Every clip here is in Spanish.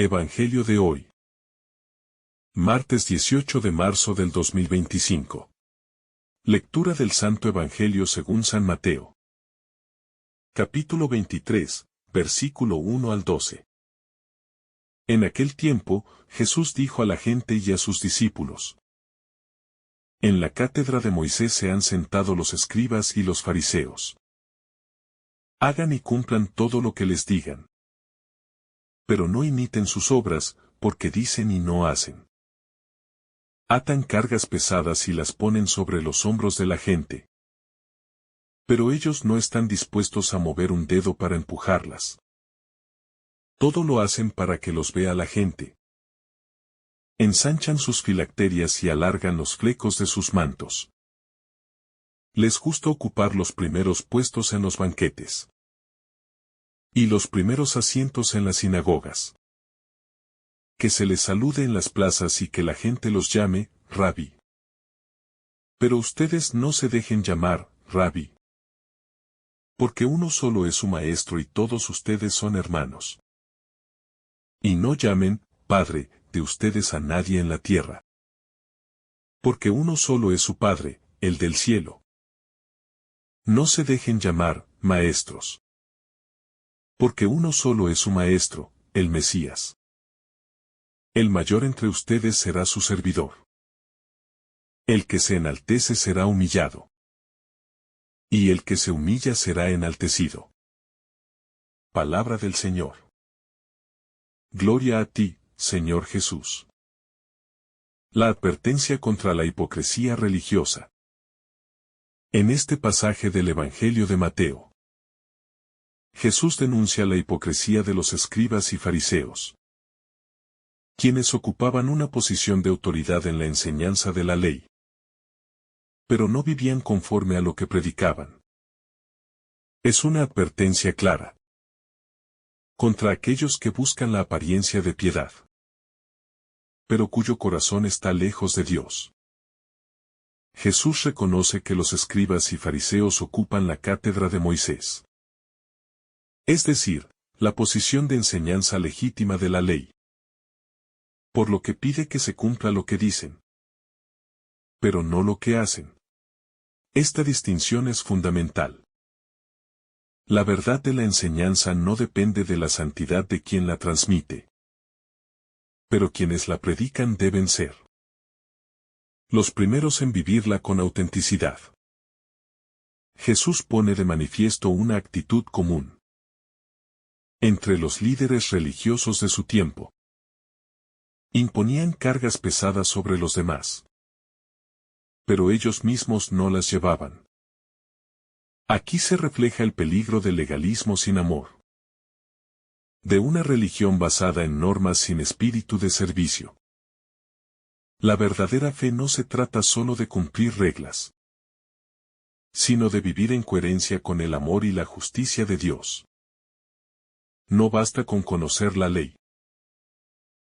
Evangelio de hoy. Martes 18 de marzo del 2025. Lectura del Santo Evangelio según San Mateo. Capítulo 23, versículo 1 al 12. En aquel tiempo, Jesús dijo a la gente y a sus discípulos: En la cátedra de Moisés se han sentado los escribas y los fariseos. Hagan y cumplan todo lo que les digan. Pero no imiten sus obras, porque dicen y no hacen. Atan cargas pesadas y las ponen sobre los hombros de la gente. Pero ellos no están dispuestos a mover un dedo para empujarlas. Todo lo hacen para que los vea la gente. Ensanchan sus filacterias y alargan los flecos de sus mantos. Les gusta ocupar los primeros puestos en los banquetes y los primeros asientos en las sinagogas. Que se les salude en las plazas y que la gente los llame Rabí. Pero ustedes no se dejen llamar Rabí, porque uno solo es su maestro y todos ustedes son hermanos. Y no llamen Padre de ustedes a nadie en la tierra, porque uno solo es su Padre, el del cielo. No se dejen llamar maestros, porque uno solo es su maestro, el Mesías. El mayor entre ustedes será su servidor. El que se enaltece será humillado, y el que se humilla será enaltecido. Palabra del Señor. Gloria a ti, Señor Jesús. La advertencia contra la hipocresía religiosa. En este pasaje del Evangelio de Mateo, Jesús denuncia la hipocresía de los escribas y fariseos, quienes ocupaban una posición de autoridad en la enseñanza de la ley, pero no vivían conforme a lo que predicaban. Es una advertencia clara contra aquellos que buscan la apariencia de piedad, pero cuyo corazón está lejos de Dios. Jesús reconoce que los escribas y fariseos ocupan la cátedra de Moisés, es decir, la posición de enseñanza legítima de la ley, por lo que pide que se cumpla lo que dicen, pero no lo que hacen. Esta distinción es fundamental. La verdad de la enseñanza no depende de la santidad de quien la transmite, pero quienes la predican deben ser los primeros en vivirla con autenticidad. Jesús pone de manifiesto una actitud común entre los líderes religiosos de su tiempo. Imponían cargas pesadas sobre los demás, pero ellos mismos no las llevaban. Aquí se refleja el peligro del legalismo sin amor, de una religión basada en normas sin espíritu de servicio. La verdadera fe no se trata solo de cumplir reglas, sino de vivir en coherencia con el amor y la justicia de Dios. No basta con conocer la ley.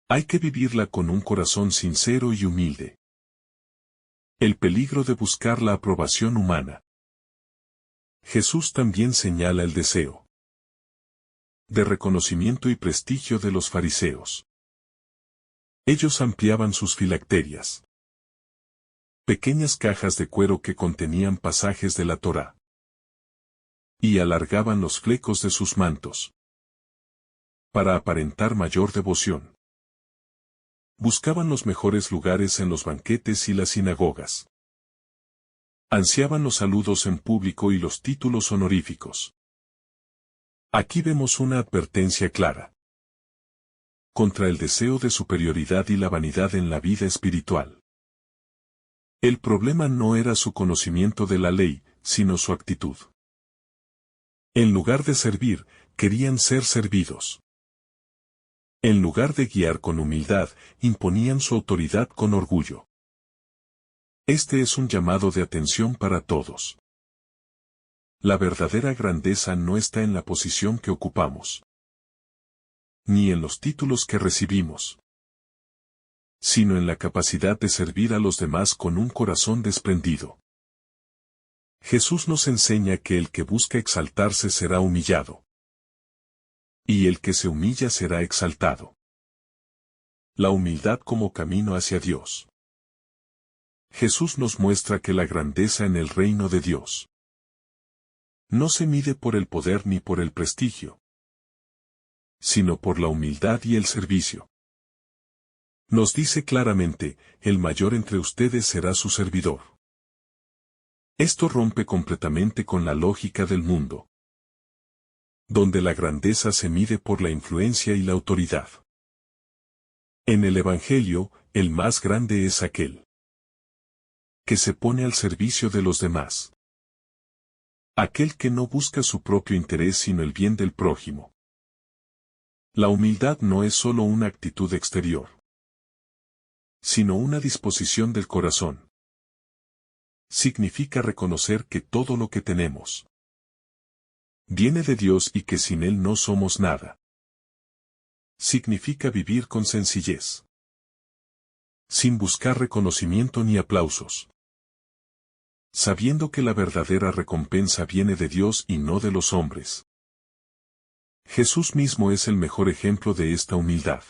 Hay que vivirla con un corazón sincero y humilde. El peligro de buscar la aprobación humana. Jesús también señala el deseo de reconocimiento y prestigio de los fariseos. Ellos ampliaban sus filacterias, pequeñas cajas de cuero que contenían pasajes de la Torá, y alargaban los flecos de sus mantos para aparentar mayor devoción. Buscaban los mejores lugares en los banquetes y las sinagogas. Ansiaban los saludos en público y los títulos honoríficos. Aquí vemos una advertencia clara contra el deseo de superioridad y la vanidad en la vida espiritual. El problema no era su conocimiento de la ley, sino su actitud. En lugar de servir, querían ser servidos. En lugar de guiar con humildad, imponían su autoridad con orgullo. Este es un llamado de atención para todos. La verdadera grandeza no está en la posición que ocupamos, ni en los títulos que recibimos, sino en la capacidad de servir a los demás con un corazón desprendido. Jesús nos enseña que el que busca exaltarse será humillado, y el que se humilla será exaltado. La humildad como camino hacia Dios. Jesús nos muestra que la grandeza en el reino de Dios no se mide por el poder ni por el prestigio, sino por la humildad y el servicio. Nos dice claramente, el mayor entre ustedes será su servidor. Esto rompe completamente con la lógica del mundo, donde la grandeza se mide por la influencia y la autoridad. En el Evangelio, el más grande es aquel que se pone al servicio de los demás. Aquel que no busca su propio interés sino el bien del prójimo. La humildad no es solo una actitud exterior, sino una disposición del corazón. Significa reconocer que todo lo que tenemos viene de Dios y que sin Él no somos nada. Significa vivir con sencillez, sin buscar reconocimiento ni aplausos, sabiendo que la verdadera recompensa viene de Dios y no de los hombres. Jesús mismo es el mejor ejemplo de esta humildad.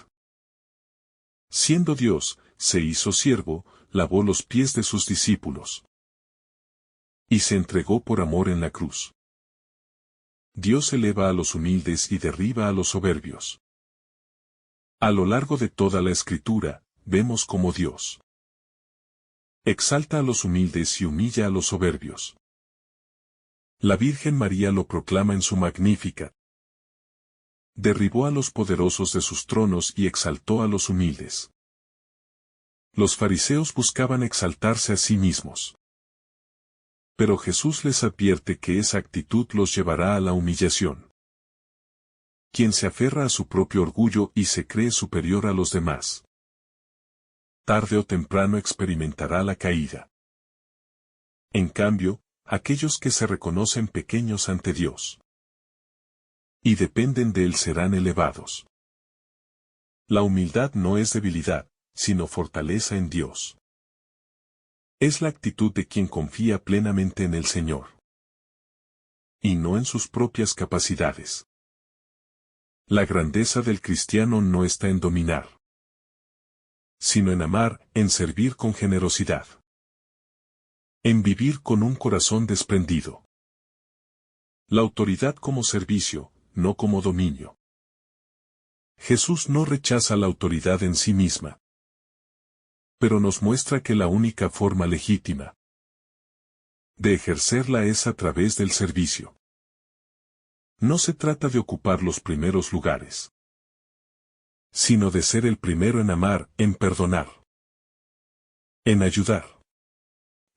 Siendo Dios, se hizo siervo, lavó los pies de sus discípulos y se entregó por amor en la cruz. Dios eleva a los humildes y derriba a los soberbios. A lo largo de toda la Escritura, vemos cómo Dios exalta a los humildes y humilla a los soberbios. La Virgen María lo proclama en su Magnífica. Derribó a los poderosos de sus tronos y exaltó a los humildes. Los fariseos buscaban exaltarse a sí mismos. Pero Jesús les advierte que esa actitud los llevará a la humillación. Quien se aferra a su propio orgullo y se cree superior a los demás, tarde o temprano experimentará la caída. En cambio, aquellos que se reconocen pequeños ante Dios y dependen de Él serán elevados. La humildad no es debilidad, sino fortaleza en Dios. Es la actitud de quien confía plenamente en el Señor, y no en sus propias capacidades. La grandeza del cristiano no está en dominar, sino en amar, en servir con generosidad, en vivir con un corazón desprendido. La autoridad como servicio, no como dominio. Jesús no rechaza la autoridad en sí misma, pero nos muestra que la única forma legítima de ejercerla es a través del servicio. No se trata de ocupar los primeros lugares, sino de ser el primero en amar, en perdonar, en ayudar,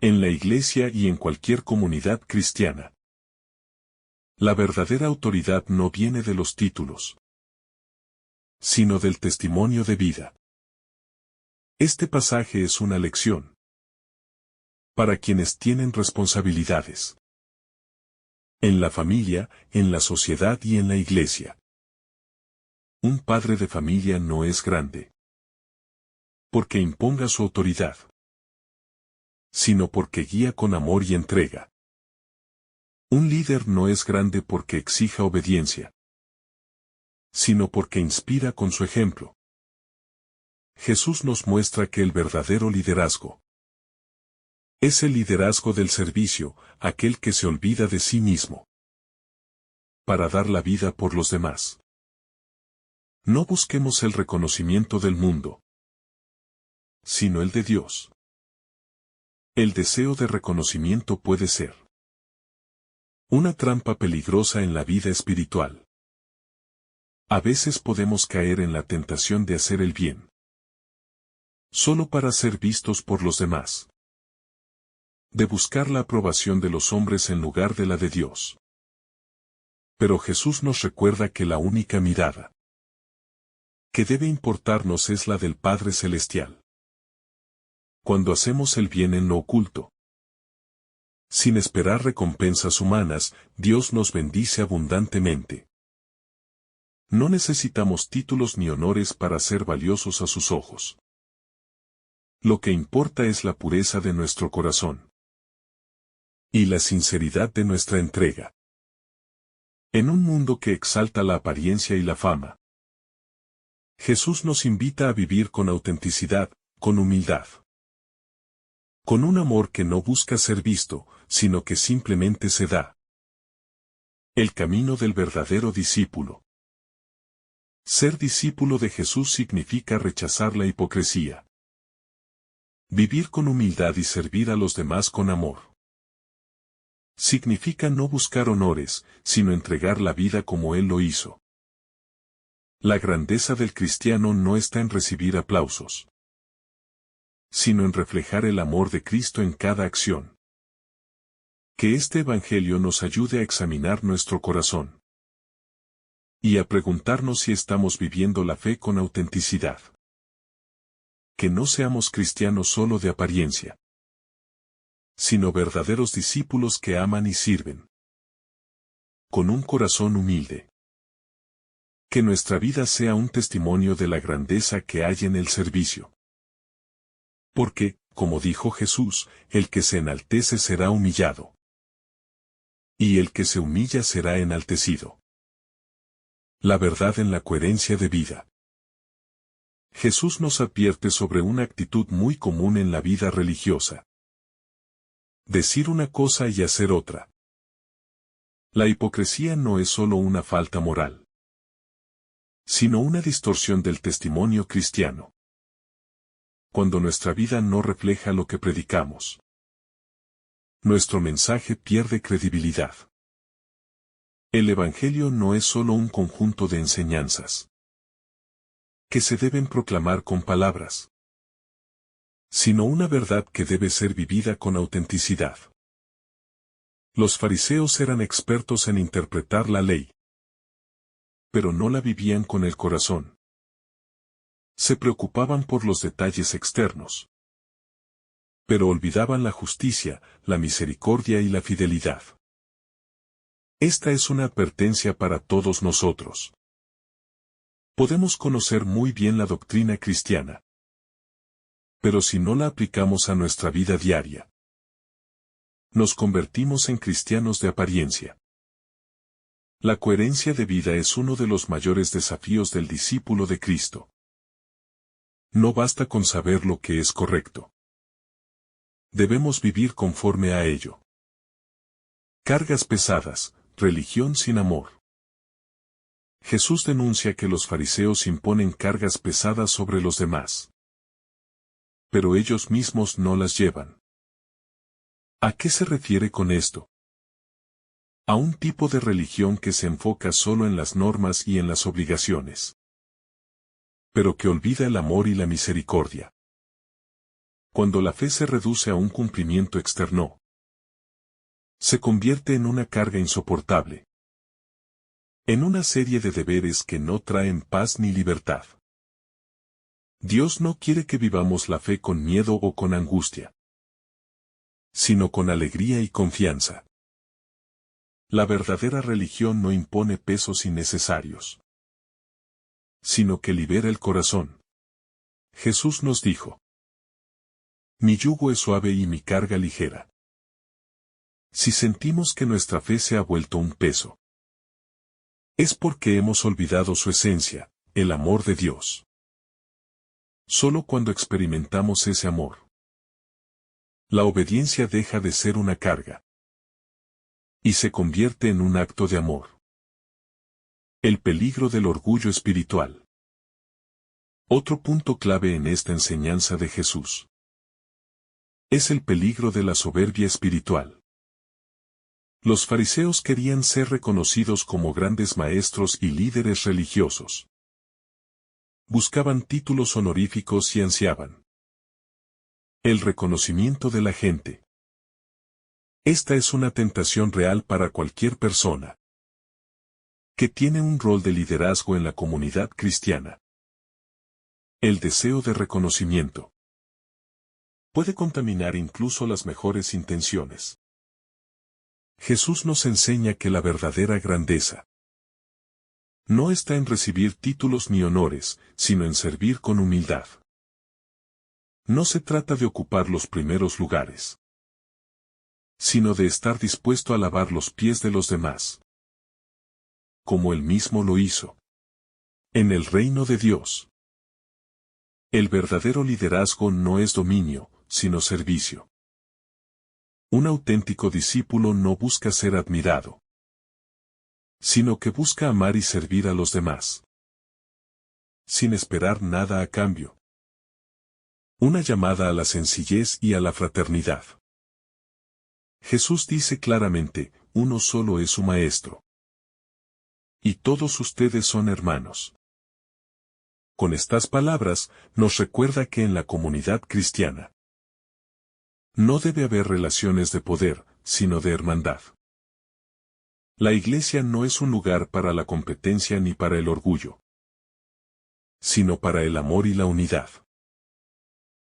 en la iglesia y en cualquier comunidad cristiana. La verdadera autoridad no viene de los títulos, sino del testimonio de vida. Este pasaje es una lección para quienes tienen responsabilidades en la familia, en la sociedad y en la iglesia. Un padre de familia no es grande porque imponga su autoridad, sino porque guía con amor y entrega. Un líder no es grande porque exija obediencia, sino porque inspira con su ejemplo. Jesús nos muestra que el verdadero liderazgo es el liderazgo del servicio, aquel que se olvida de sí mismo para dar la vida por los demás. No busquemos el reconocimiento del mundo, sino el de Dios. El deseo de reconocimiento puede ser una trampa peligrosa en la vida espiritual. A veces podemos caer en la tentación de hacer el bien solo para ser vistos por los demás, de buscar la aprobación de los hombres en lugar de la de Dios. Pero Jesús nos recuerda que la única mirada que debe importarnos es la del Padre Celestial. Cuando hacemos el bien en lo oculto, sin esperar recompensas humanas, Dios nos bendice abundantemente. No necesitamos títulos ni honores para ser valiosos a sus ojos. Lo que importa es la pureza de nuestro corazón y la sinceridad de nuestra entrega. En un mundo que exalta la apariencia y la fama, Jesús nos invita a vivir con autenticidad, con humildad. Con un amor que no busca ser visto, sino que simplemente se da. El camino del verdadero discípulo. Ser discípulo de Jesús significa rechazar la hipocresía. Vivir con humildad y servir a los demás con amor. Significa no buscar honores, sino entregar la vida como Él lo hizo. La grandeza del cristiano no está en recibir aplausos, sino en reflejar el amor de Cristo en cada acción. Que este Evangelio nos ayude a examinar nuestro corazón y a preguntarnos si estamos viviendo la fe con autenticidad. Que no seamos cristianos solo de apariencia, sino verdaderos discípulos que aman y sirven, con un corazón humilde. Que nuestra vida sea un testimonio de la grandeza que hay en el servicio. Porque, como dijo Jesús, el que se enaltece será humillado, y el que se humilla será enaltecido. La verdad en la coherencia de vida. Jesús nos advierte sobre una actitud muy común en la vida religiosa. Decir una cosa y hacer otra. La hipocresía no es solo una falta moral, sino una distorsión del testimonio cristiano. Cuando nuestra vida no refleja lo que predicamos, nuestro mensaje pierde credibilidad. El Evangelio no es solo un conjunto de enseñanzas que se deben proclamar con palabras, sino una verdad que debe ser vivida con autenticidad. Los fariseos eran expertos en interpretar la ley, pero no la vivían con el corazón. Se preocupaban por los detalles externos, pero olvidaban la justicia, la misericordia y la fidelidad. Esta es una advertencia para todos nosotros. Podemos conocer muy bien la doctrina cristiana, pero si no la aplicamos a nuestra vida diaria, nos convertimos en cristianos de apariencia. La coherencia de vida es uno de los mayores desafíos del discípulo de Cristo. No basta con saber lo que es correcto. Debemos vivir conforme a ello. Cargas pesadas, religión sin amor. Jesús denuncia que los fariseos imponen cargas pesadas sobre los demás, pero ellos mismos no las llevan. ¿A qué se refiere con esto? A un tipo de religión que se enfoca solo en las normas y en las obligaciones, pero que olvida el amor y la misericordia. Cuando la fe se reduce a un cumplimiento externo, se convierte en una carga insoportable, en una serie de deberes que no traen paz ni libertad. Dios no quiere que vivamos la fe con miedo o con angustia, sino con alegría y confianza. La verdadera religión no impone pesos innecesarios, sino que libera el corazón. Jesús nos dijo: mi yugo es suave y mi carga ligera. Si sentimos que nuestra fe se ha vuelto un peso, es porque hemos olvidado su esencia, el amor de Dios. Solo cuando experimentamos ese amor, la obediencia deja de ser una carga y se convierte en un acto de amor. El peligro del orgullo espiritual. Otro punto clave en esta enseñanza de Jesús es el peligro de la soberbia espiritual. Los fariseos querían ser reconocidos como grandes maestros y líderes religiosos. Buscaban títulos honoríficos y ansiaban el reconocimiento de la gente. Esta es una tentación real para cualquier persona que tiene un rol de liderazgo en la comunidad cristiana. El deseo de reconocimiento puede contaminar incluso las mejores intenciones. Jesús nos enseña que la verdadera grandeza no está en recibir títulos ni honores, sino en servir con humildad. No se trata de ocupar los primeros lugares, sino de estar dispuesto a lavar los pies de los demás, como Él mismo lo hizo. En el reino de Dios. El verdadero liderazgo no es dominio, sino servicio. Un auténtico discípulo no busca ser admirado, sino que busca amar y servir a los demás, sin esperar nada a cambio. Una llamada a la sencillez y a la fraternidad. Jesús dice claramente, uno solo es su Maestro. Y todos ustedes son hermanos. Con estas palabras, nos recuerda que en la comunidad cristiana no debe haber relaciones de poder, sino de hermandad. La iglesia no es un lugar para la competencia ni para el orgullo, sino para el amor y la unidad.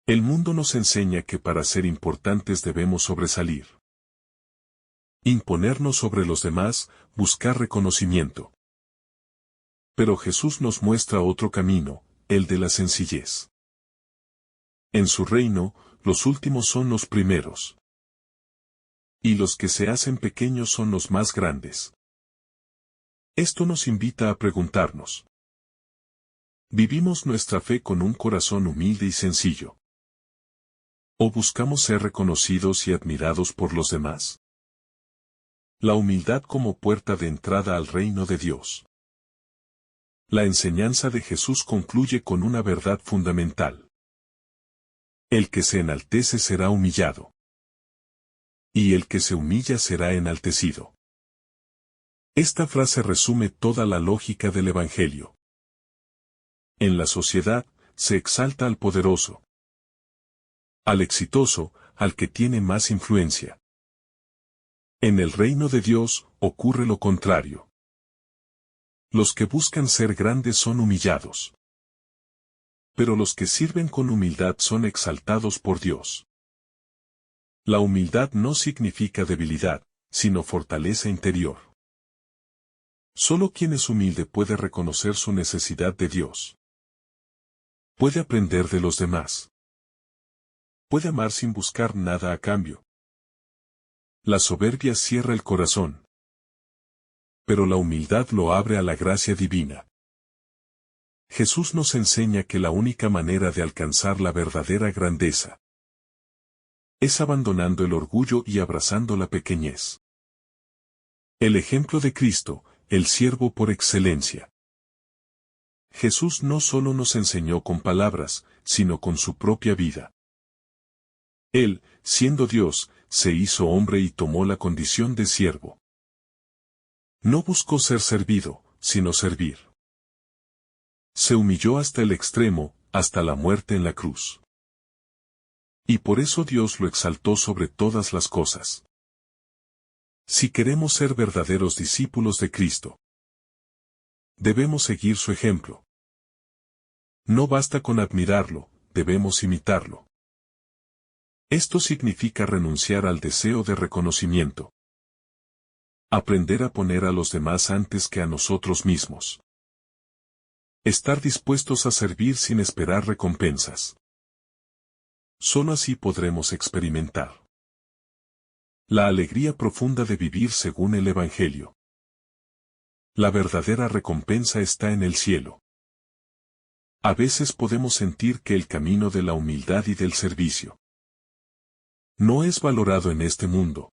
El mundo nos enseña que para ser importantes debemos sobresalir, imponernos sobre los demás, buscar reconocimiento. Pero Jesús nos muestra otro camino, el de la sencillez. En su reino, los últimos son los primeros. Y los que se hacen pequeños son los más grandes. Esto nos invita a preguntarnos: ¿vivimos nuestra fe con un corazón humilde y sencillo? ¿O buscamos ser reconocidos y admirados por los demás? La humildad como puerta de entrada al reino de Dios. La enseñanza de Jesús concluye con una verdad fundamental. El que se enaltece será humillado. Y el que se humilla será enaltecido. Esta frase resume toda la lógica del Evangelio. En la sociedad, se exalta al poderoso, al exitoso, al que tiene más influencia. En el reino de Dios, ocurre lo contrario. Los que buscan ser grandes son humillados. Pero los que sirven con humildad son exaltados por Dios. La humildad no significa debilidad, sino fortaleza interior. Solo quien es humilde puede reconocer su necesidad de Dios. Puede aprender de los demás. Puede amar sin buscar nada a cambio. La soberbia cierra el corazón, pero la humildad lo abre a la gracia divina. Jesús nos enseña que la única manera de alcanzar la verdadera grandeza es abandonando el orgullo y abrazando la pequeñez. El ejemplo de Cristo, el siervo por excelencia. Jesús no solo nos enseñó con palabras, sino con su propia vida. Él, siendo Dios, se hizo hombre y tomó la condición de siervo. No buscó ser servido, sino servir. Se humilló hasta el extremo, hasta la muerte en la cruz. Y por eso Dios lo exaltó sobre todas las cosas. Si queremos ser verdaderos discípulos de Cristo, debemos seguir su ejemplo. No basta con admirarlo, debemos imitarlo. Esto significa renunciar al deseo de reconocimiento. Aprender a poner a los demás antes que a nosotros mismos. Estar dispuestos a servir sin esperar recompensas. Solo así podremos experimentar la alegría profunda de vivir según el Evangelio. La verdadera recompensa está en el cielo. A veces podemos sentir que el camino de la humildad y del servicio no es valorado en este mundo.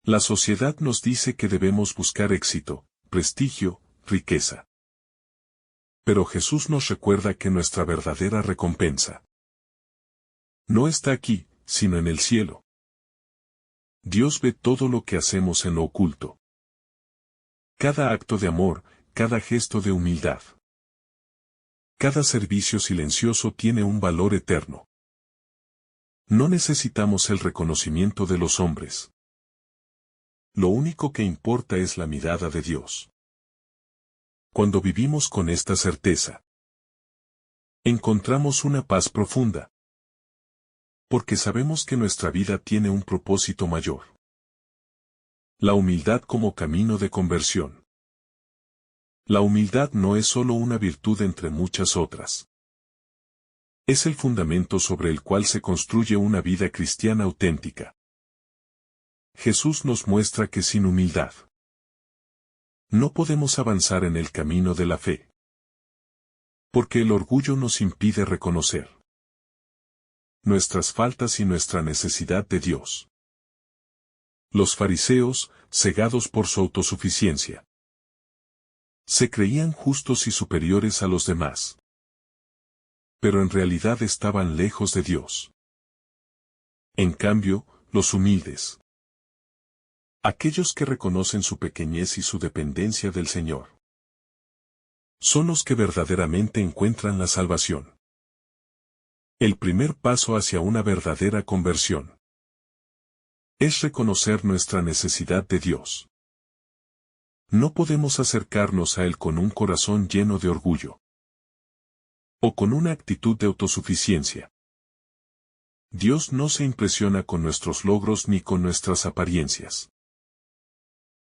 La sociedad nos dice que debemos buscar éxito, prestigio, riqueza. Pero Jesús nos recuerda que nuestra verdadera recompensa no está aquí, sino en el cielo. Dios ve todo lo que hacemos en lo oculto. Cada acto de amor, cada gesto de humildad. Cada servicio silencioso tiene un valor eterno. No necesitamos el reconocimiento de los hombres. Lo único que importa es la mirada de Dios. Cuando vivimos con esta certeza, encontramos una paz profunda. Porque sabemos que nuestra vida tiene un propósito mayor. La humildad como camino de conversión. La humildad no es solo una virtud entre muchas otras. Es el fundamento sobre el cual se construye una vida cristiana auténtica. Jesús nos muestra que sin humildad no podemos avanzar en el camino de la fe. Porque el orgullo nos impide reconocer nuestras faltas y nuestra necesidad de Dios. Los fariseos, cegados por su autosuficiencia, se creían justos y superiores a los demás. Pero en realidad estaban lejos de Dios. En cambio, los humildes, aquellos que reconocen su pequeñez y su dependencia del Señor, son los que verdaderamente encuentran la salvación. El primer paso hacia una verdadera conversión es reconocer nuestra necesidad de Dios. No podemos acercarnos a Él con un corazón lleno de orgullo o con una actitud de autosuficiencia. Dios no se impresiona con nuestros logros ni con nuestras apariencias.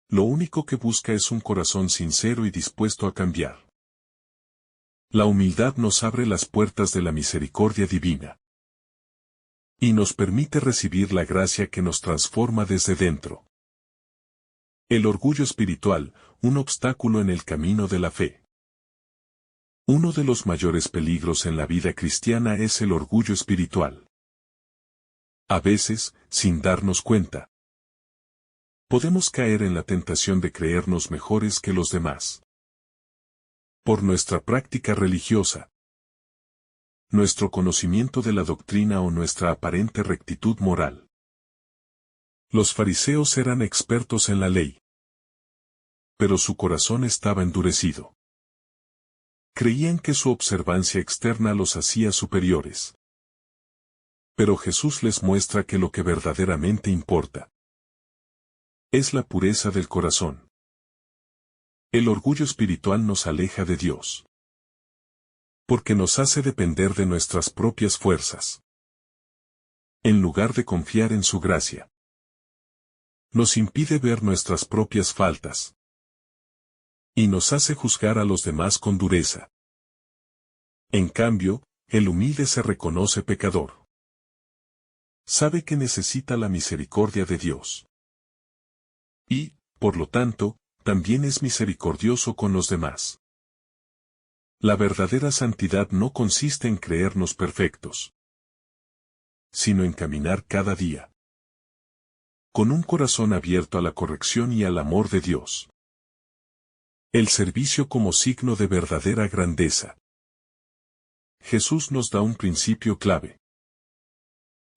Lo único que busca es un corazón sincero y dispuesto a cambiar. La humildad nos abre las puertas de la misericordia divina y nos permite recibir la gracia que nos transforma desde dentro. El orgullo espiritual, un obstáculo en el camino de la fe. Uno de los mayores peligros en la vida cristiana es el orgullo espiritual. A veces, sin darnos cuenta, podemos caer en la tentación de creernos mejores que los demás. Por nuestra práctica religiosa, nuestro conocimiento de la doctrina o nuestra aparente rectitud moral. Los fariseos eran expertos en la ley, pero su corazón estaba endurecido. Creían que su observancia externa los hacía superiores. Pero Jesús les muestra que lo que verdaderamente importa es la pureza del corazón. El orgullo espiritual nos aleja de Dios, porque nos hace depender de nuestras propias fuerzas, en lugar de confiar en su gracia. Nos impide ver nuestras propias faltas y nos hace juzgar a los demás con dureza. En cambio, el humilde se reconoce pecador. Sabe que necesita la misericordia de Dios. Y, por lo tanto, también es misericordioso con los demás. La verdadera santidad no consiste en creernos perfectos, sino en caminar cada día con un corazón abierto a la corrección y al amor de Dios. El servicio como signo de verdadera grandeza. Jesús nos da un principio clave.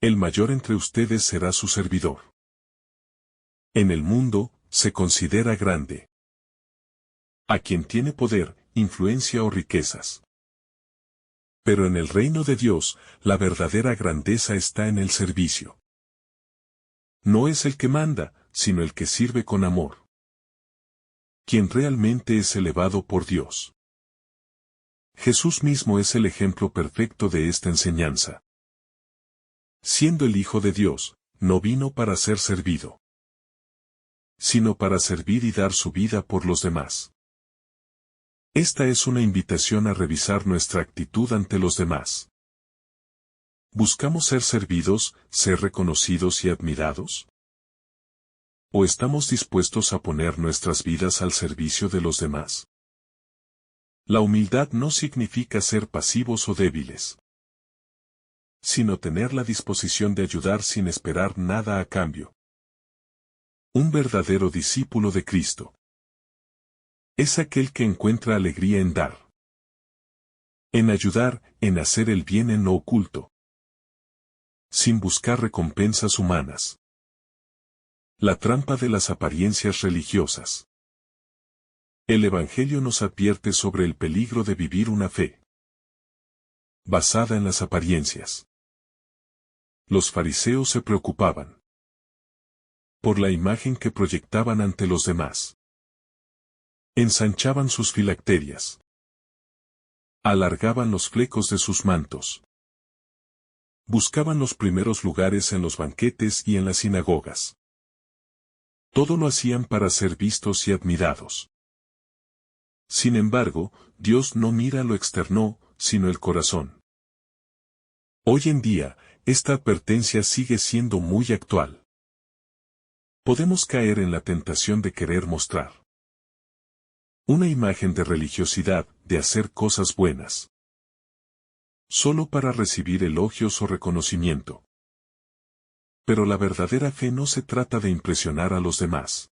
El mayor entre ustedes será su servidor. En el mundo, se considera grande a quien tiene poder, influencia o riquezas. Pero en el reino de Dios, la verdadera grandeza está en el servicio. No es el que manda, sino el que sirve con amor. Quien realmente es elevado por Dios. Jesús mismo es el ejemplo perfecto de esta enseñanza. Siendo el Hijo de Dios, no vino para ser servido, sino para servir y dar su vida por los demás. Esta es una invitación a revisar nuestra actitud ante los demás. ¿Buscamos ser servidos, ser reconocidos y admirados? ¿O estamos dispuestos a poner nuestras vidas al servicio de los demás? La humildad no significa ser pasivos o débiles, sino tener la disposición de ayudar sin esperar nada a cambio. Un verdadero discípulo de Cristo es aquel que encuentra alegría en dar, en ayudar, en hacer el bien en lo oculto, sin buscar recompensas humanas. La trampa de las apariencias religiosas. El Evangelio nos advierte sobre el peligro de vivir una fe basada en las apariencias. Los fariseos se preocupaban por la imagen que proyectaban ante los demás. Ensanchaban sus filacterias. Alargaban los flecos de sus mantos. Buscaban los primeros lugares en los banquetes y en las sinagogas. Todo lo hacían para ser vistos y admirados. Sin embargo, Dios no mira lo externo, sino el corazón. Hoy en día, esta advertencia sigue siendo muy actual. Podemos caer en la tentación de querer mostrar una imagen de religiosidad, de hacer cosas buenas, solo para recibir elogios o reconocimiento. Pero la verdadera fe no se trata de impresionar a los demás,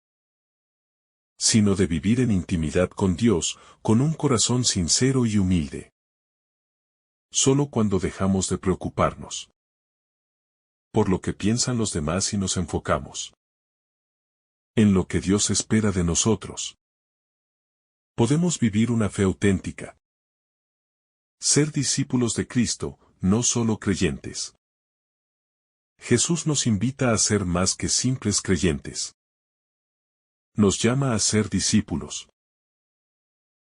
sino de vivir en intimidad con Dios, con un corazón sincero y humilde. Solo cuando dejamos de preocuparnos por lo que piensan los demás y nos enfocamos en lo que Dios espera de nosotros, podemos vivir una fe auténtica. Ser discípulos de Cristo, no solo creyentes. Jesús nos invita a ser más que simples creyentes. Nos llama a ser discípulos.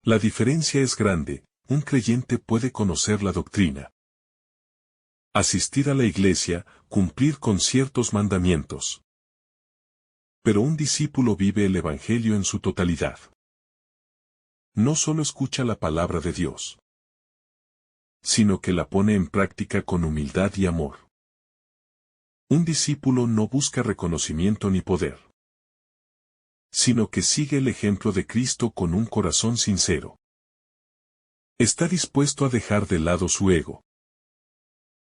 La diferencia es grande. Un creyente puede conocer la doctrina, asistir a la iglesia, cumplir con ciertos mandamientos. Pero un discípulo vive el Evangelio en su totalidad. No solo escucha la palabra de Dios, sino que la pone en práctica con humildad y amor. Un discípulo no busca reconocimiento ni poder, sino que sigue el ejemplo de Cristo con un corazón sincero. Está dispuesto a dejar de lado su ego,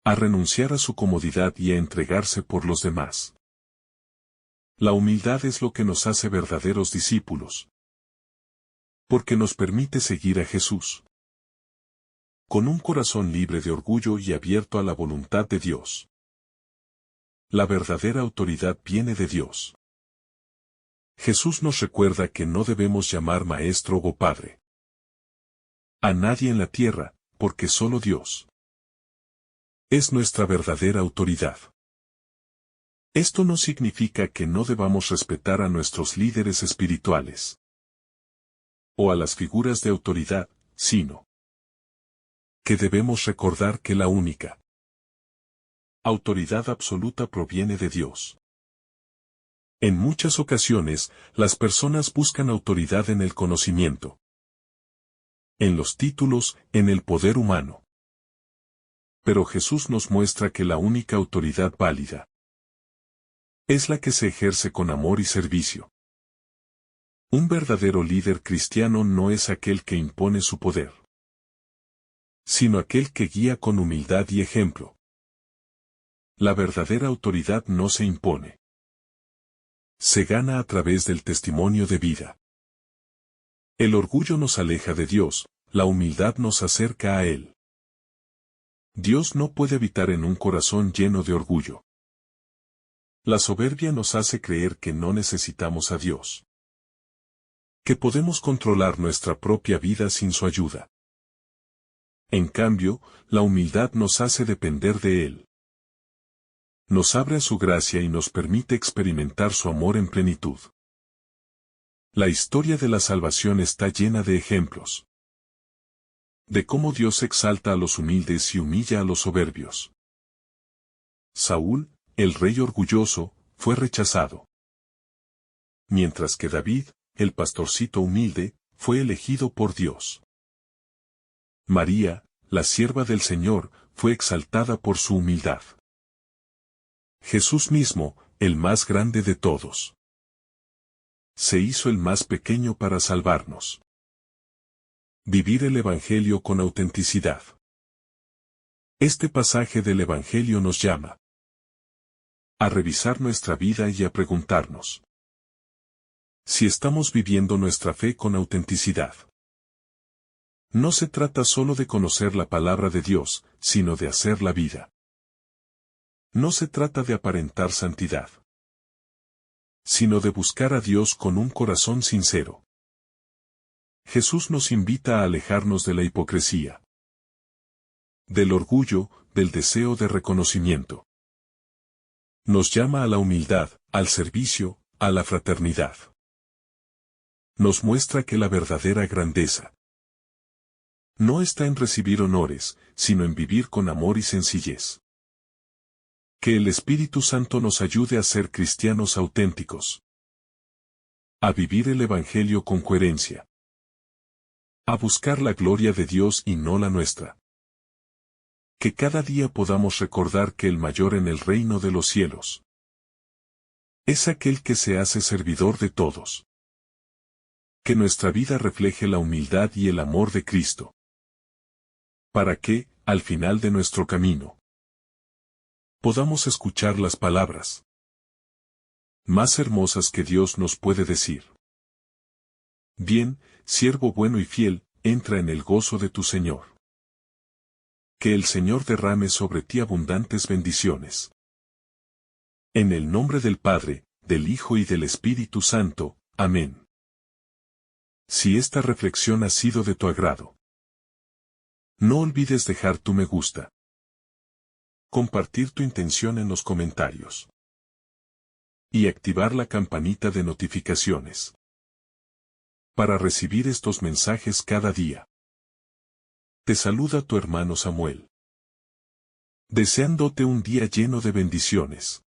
a renunciar a su comodidad y a entregarse por los demás. La humildad es lo que nos hace verdaderos discípulos, porque nos permite seguir a Jesús con un corazón libre de orgullo y abierto a la voluntad de Dios. La verdadera autoridad viene de Dios. Jesús nos recuerda que no debemos llamar maestro o padre a nadie en la tierra, porque solo Dios es nuestra verdadera autoridad. Esto no significa que no debamos respetar a nuestros líderes espirituales o a las figuras de autoridad, sino que debemos recordar que la única autoridad absoluta proviene de Dios. En muchas ocasiones, las personas buscan autoridad en el conocimiento, en los títulos, en el poder humano. Pero Jesús nos muestra que la única autoridad válida es la que se ejerce con amor y servicio. Un verdadero líder cristiano no es aquel que impone su poder, sino aquel que guía con humildad y ejemplo. La verdadera autoridad no se impone. Se gana a través del testimonio de vida. El orgullo nos aleja de Dios, la humildad nos acerca a Él. Dios no puede habitar en un corazón lleno de orgullo. La soberbia nos hace creer que no necesitamos a Dios, que podemos controlar nuestra propia vida sin su ayuda. En cambio, la humildad nos hace depender de Él. Nos abre a su gracia y nos permite experimentar su amor en plenitud. La historia de la salvación está llena de ejemplos de cómo Dios exalta a los humildes y humilla a los soberbios. Saúl, el rey orgulloso, fue rechazado, mientras que David, el pastorcito humilde, fue elegido por Dios. María, la sierva del Señor, fue exaltada por su humildad. Jesús mismo, el más grande de todos, se hizo el más pequeño para salvarnos. Vivir el Evangelio con autenticidad. Este pasaje del Evangelio nos llama a revisar nuestra vida y a preguntarnos si estamos viviendo nuestra fe con autenticidad. No se trata solo de conocer la palabra de Dios, sino de hacer la vida. No se trata de aparentar santidad, sino de buscar a Dios con un corazón sincero. Jesús nos invita a alejarnos de la hipocresía, del orgullo, del deseo de reconocimiento. Nos llama a la humildad, al servicio, a la fraternidad. Nos muestra que la verdadera grandeza no está en recibir honores, sino en vivir con amor y sencillez. Que el Espíritu Santo nos ayude a ser cristianos auténticos, a vivir el Evangelio con coherencia, a buscar la gloria de Dios y no la nuestra. Que cada día podamos recordar que el mayor en el reino de los cielos es aquel que se hace servidor de todos. Que nuestra vida refleje la humildad y el amor de Cristo, para que, al final de nuestro camino, podamos escuchar las palabras más hermosas que Dios nos puede decir. Bien, siervo bueno y fiel, entra en el gozo de tu Señor. Que el Señor derrame sobre ti abundantes bendiciones. En el nombre del Padre, del Hijo y del Espíritu Santo. Amén. Si esta reflexión ha sido de tu agrado, no olvides dejar tu me gusta, compartir tu intención en los comentarios y activar la campanita de notificaciones para recibir estos mensajes cada día. Te saluda tu hermano Samuel, deseándote un día lleno de bendiciones.